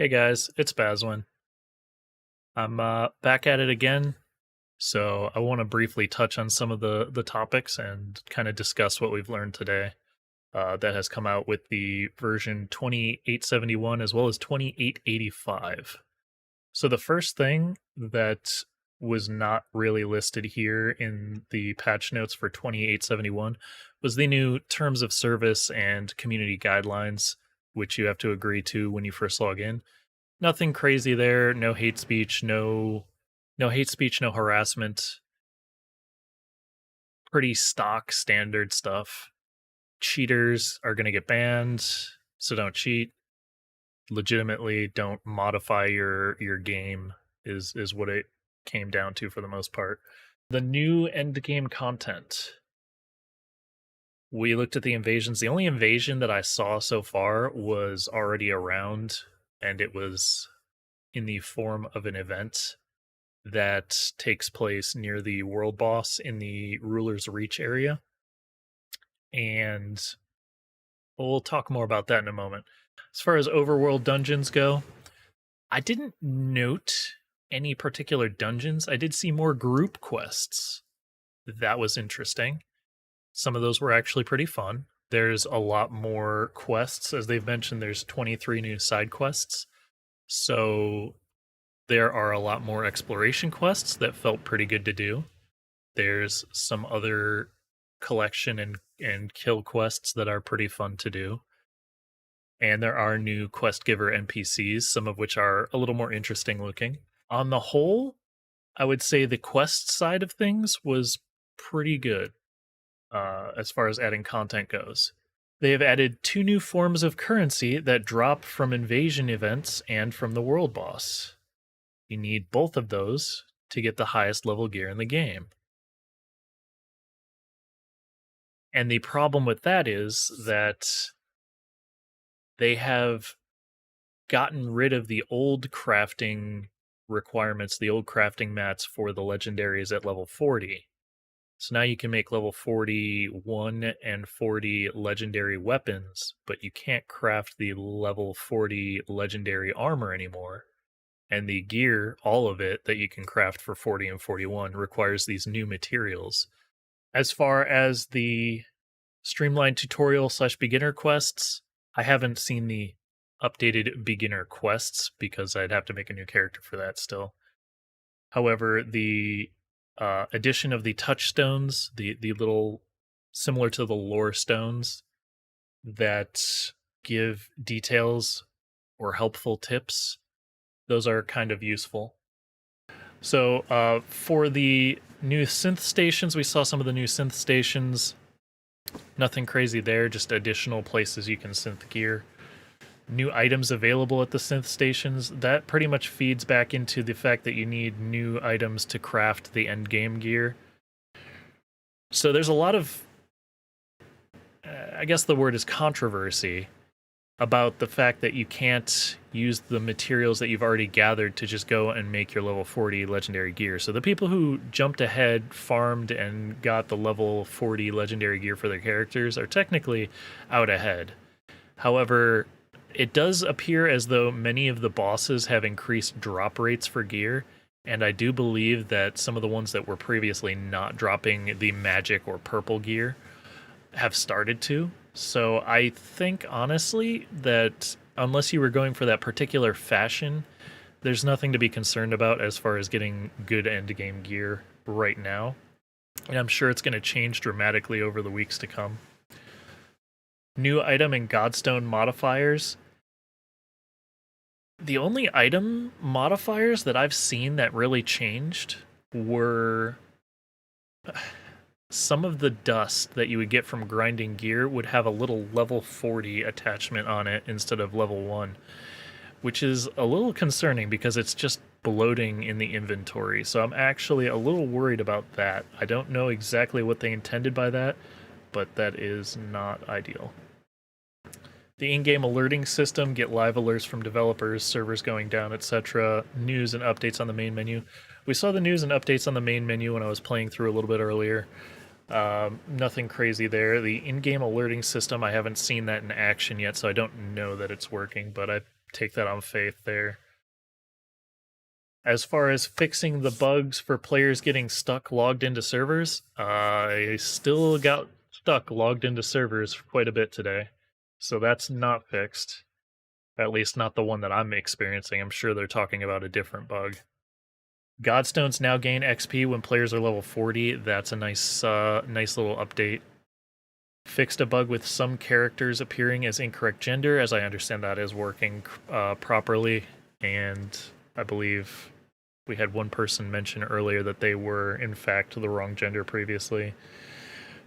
Hey guys, it's Bazwin. I'm back at it again, so I want to briefly touch on some of the topics and kind of discuss what we've learned today. That has come out with the version 2871 as well as 2885. So the first thing that was not really listed here in the patch notes for 2871 was the new terms of service and community guidelines, which you have to agree to when you first log in. Nothing crazy there. No hate speech. No hate speech. No harassment. Pretty stock standard stuff. Cheaters are gonna get banned, so don't cheat. Legitimately, don't modify your game. Is what it came down to for the most part. The new end game content. We looked at the invasions. The only invasion that I saw so far was already around, and it was in the form of an event that takes place near the world boss in the Ruler's Reach area. And we'll talk more about that in a moment. As far as Overworld Dungeons go, I didn't note any particular dungeons. I did see more group quests. That was interesting. Some of those were actually pretty fun. There's a lot more quests. As they've mentioned, there's 23 new side quests. So there are a lot more exploration quests that felt pretty good to do. There's some other collection and kill quests that are pretty fun to do. And there are new quest giver NPCs, some of which are a little more interesting looking. On the whole, I would say the quest side of things was pretty good as far as adding content goes. They have added 2 new forms of currency that drop from invasion events and from the world boss. You need both of those to get the highest level gear in the game. And the problem with that is that they have gotten rid of the old crafting requirements, the old crafting mats for the legendaries at level 40. So now you can make level 41 and 40 legendary weapons, but you can't craft the level 40 legendary armor anymore. And the gear, all of it that you can craft for 40 and 41, requires these new materials. As far as the streamlined tutorial / beginner quests, I haven't seen the updated beginner quests because I'd have to make a new character for that still. However, the addition of the touchstones, the little similar to the lore stones that give details or helpful tips, those are kind of useful. So for the new synth stations, we saw some of the new synth stations. Nothing crazy there, just additional places you can synth gear. New items available at the synth stations. That pretty much feeds back into the fact that you need new items to craft the end game gear. So there's a lot of, I guess the word is controversy, about the fact that you can't use the materials that you've already gathered to just go and make your level 40 legendary gear. So the people who jumped ahead, farmed, and got the level 40 legendary gear for their characters are technically out ahead. However, it does appear as though many of the bosses have increased drop rates for gear, and I do believe that some of the ones that were previously not dropping the magic or purple gear have started to. So I think, honestly, that unless you were going for that particular fashion, there's nothing to be concerned about as far as getting good endgame gear right now. And I'm sure it's going to change dramatically over the weeks to come. New item and Godstone modifiers. The only item modifiers that I've seen that really changed were some of the dust that you would get from grinding gear would have a little level 40 attachment on it instead of level 1, which is a little concerning because it's just bloating in the inventory. So I'm actually a little worried about that. I don't know exactly what they intended by that, but that is not ideal. The in-game alerting system, get live alerts from developers, servers going down, etc. News and updates on the main menu. We saw the news and updates on the main menu when I was playing through a little bit earlier. Nothing crazy there. The in-game alerting system, I haven't seen that in action yet, so I don't know that it's working, but I take that on faith there. As far as fixing the bugs for players getting stuck logged into servers, I still got stuck logged into servers quite a bit today. So that's not fixed. At least not the one that I'm experiencing. I'm sure they're talking about a different bug. Godstones now gain XP when players are level 40. That's a nice little update. Fixed a bug with some characters appearing as incorrect gender. As I understand, that is working properly. And I believe we had one person mention earlier that they were, in fact, the wrong gender previously.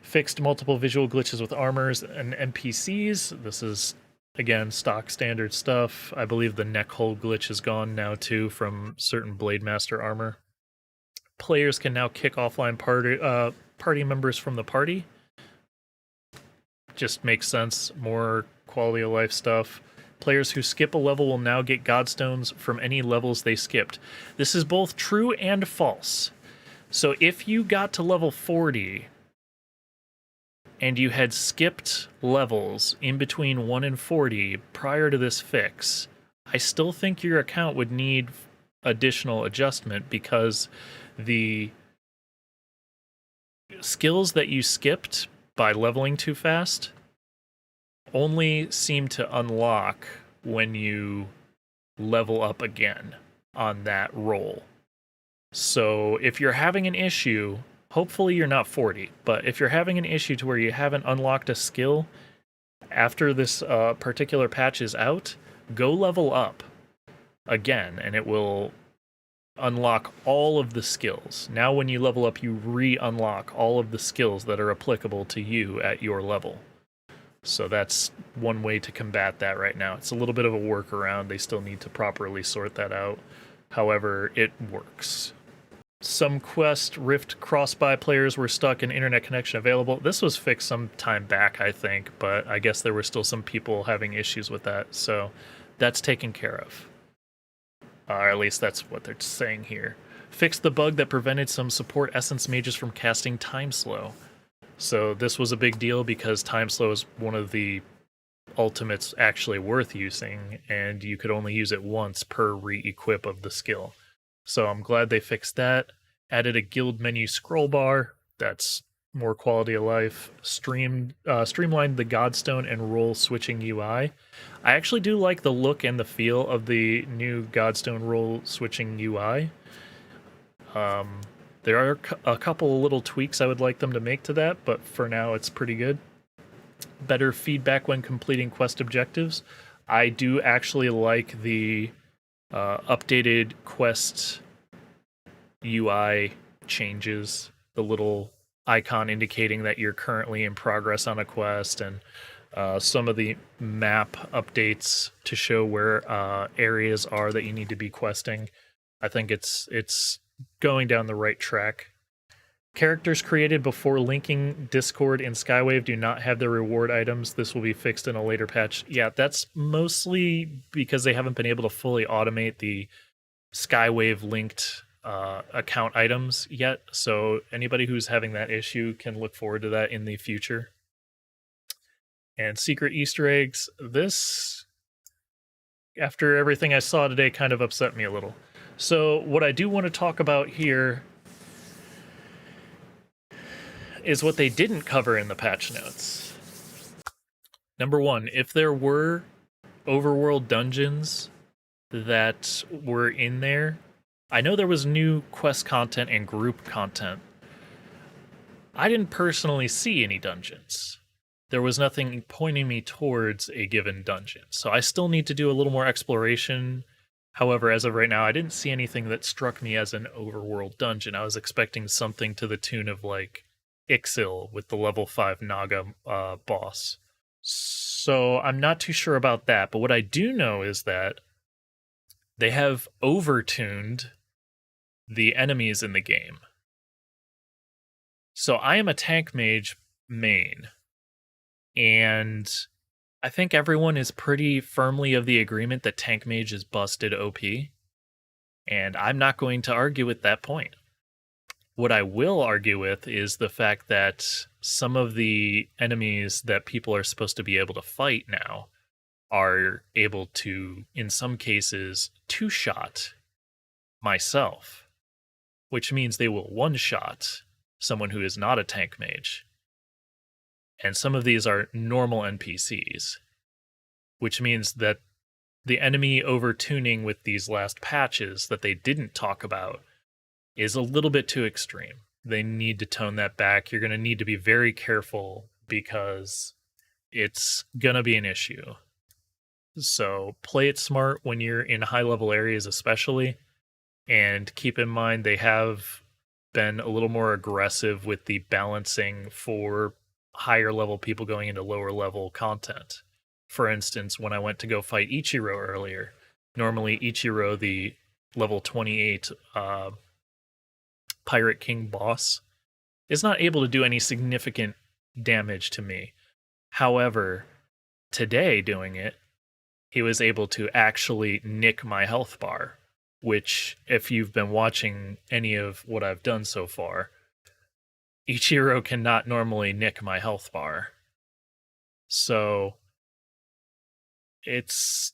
Fixed multiple visual glitches with armors and NPCs. This is, again, stock standard stuff. I believe the neck hole glitch is gone now, too, from certain Blade Master armor. Players can now kick offline party members from the party. Just makes sense. More quality of life stuff. Players who skip a level will now get Godstones from any levels they skipped. This is both true and false. So if you got to level 40 and you had skipped levels in between 1 and 40 prior to this fix, I still think your account would need additional adjustment, because the skills that you skipped by leveling too fast only seem to unlock when you level up again on that roll. So if you're having an issue, hopefully you're not 40, but if you're having an issue to where you haven't unlocked a skill after this particular patch is out, go level up again, and it will unlock all of the skills. Now when you level up, you re-unlock all of the skills that are applicable to you at your level. So that's one way to combat that right now. It's a little bit of a workaround. They still need to properly sort that out. However, it works. Some Quest Rift cross-buy players were stuck in internet connection available. This was fixed some time back, I think, but I guess there were still some people having issues with that. So that's taken care of. Or at least that's what they're saying here. Fixed the bug that prevented some support essence mages from casting Time Slow. So this was a big deal because Time Slow is one of the ultimates actually worth using, and you could only use it once per re-equip of the skill. So I'm glad they fixed that. Added a guild menu scroll bar. That's more quality of life. Streamlined the Godstone and role switching UI. I actually do like the look and the feel of the new Godstone role switching UI. There are a couple of little tweaks I would like them to make to that, but for now it's pretty good. Better feedback when completing quest objectives. I do actually like the updated quest UI changes, the little icon indicating that you're currently in progress on a quest, and some of the map updates to show where areas are that you need to be questing. I think it's going down the right track. Characters created before linking Discord and Skywave do not have their reward items. This will be fixed in a later patch. Yeah, that's mostly because they haven't been able to fully automate the Skywave linked account items yet. So anybody who's having that issue can look forward to that in the future. And secret Easter eggs. This, after everything I saw today, kind of upset me a little. So what I do want to talk about here is what they didn't cover in the patch notes. Number one, if there were Overworld Dungeons that were in there, I know there was new quest content and group content. I didn't personally see any dungeons. There was nothing pointing me towards a given dungeon. So I still need to do a little more exploration. However, as of right now, I didn't see anything that struck me as an overworld dungeon. I was expecting something to the tune of like Ixil with the level 5 Naga boss. So I'm not too sure about that. But what I do know is that they have overtuned the enemies in the game. So I am a tank mage main, and I think everyone is pretty firmly of the agreement that tank mage is busted OP, and I'm not going to argue with that point. What I will argue with is the fact that some of the enemies that people are supposed to be able to fight now are able to, in some cases, two-shot myself, which means they will one-shot someone who is not a tank mage. And some of these are normal NPCs, which means that the enemy overtuning with these last patches that they didn't talk about is a little bit too extreme. They need to tone that back. You're going to need to be very careful because it's going to be an issue. So play it smart when you're in high-level areas especially, and keep in mind they have been a little more aggressive with the balancing for higher-level people going into lower-level content. For instance, when I went to go fight Ichiro earlier, normally Ichiro, the level 28 Pirate King boss, is not able to do any significant damage to me. However, today doing it, he was able to actually nick my health bar, which, if you've been watching any of what I've done so far, Ichiro cannot normally nick my health bar. So it's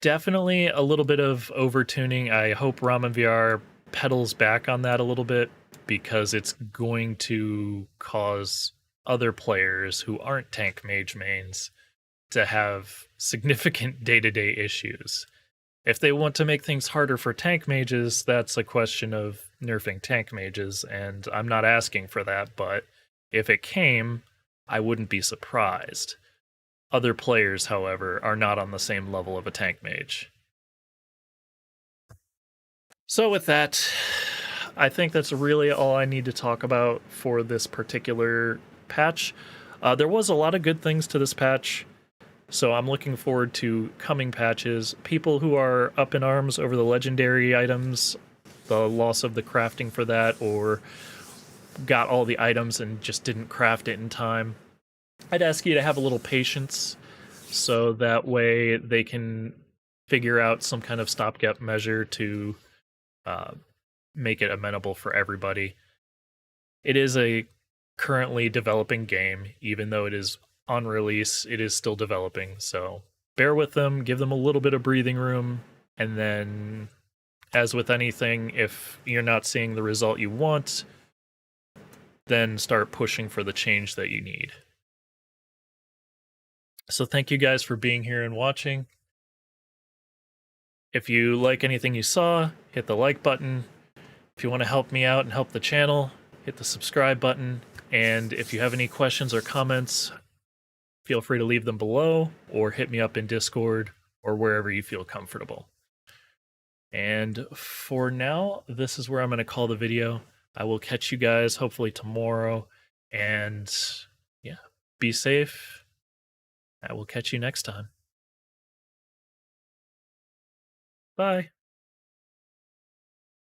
definitely a little bit of overtuning. I hope Ramen VR pedals back on that a little bit, because it's going to cause other players who aren't tank mage mains to have significant day-to-day issues. If they want to make things harder for tank mages, that's a question of nerfing tank mages, and I'm not asking for that, but if it came, I wouldn't be surprised. Other players, however, are not on the same level of a tank mage. So with that, I think that's really all I need to talk about for this particular patch. There was a lot of good things to this patch, so I'm looking forward to coming patches. People who are up in arms over the legendary items, the loss of the crafting for that, or got all the items and just didn't craft it in time, I'd ask you to have a little patience, so that way they can figure out some kind of stopgap measure to make it amenable for everybody. It is a currently developing game. Even though it is on release, it is still developing, so bear with them, give them a little bit of breathing room, and then, as with anything, if you're not seeing the result you want, then start pushing for the change that you need. So thank you guys for being here and watching. If you like anything you saw, hit the like button. If you want to help me out and help the channel, hit the subscribe button. And if you have any questions or comments, feel free to leave them below or hit me up in Discord or wherever you feel comfortable. And for now, this is where I'm going to call the video. I will catch you guys hopefully tomorrow. And yeah, be safe. I will catch you next time. Bye.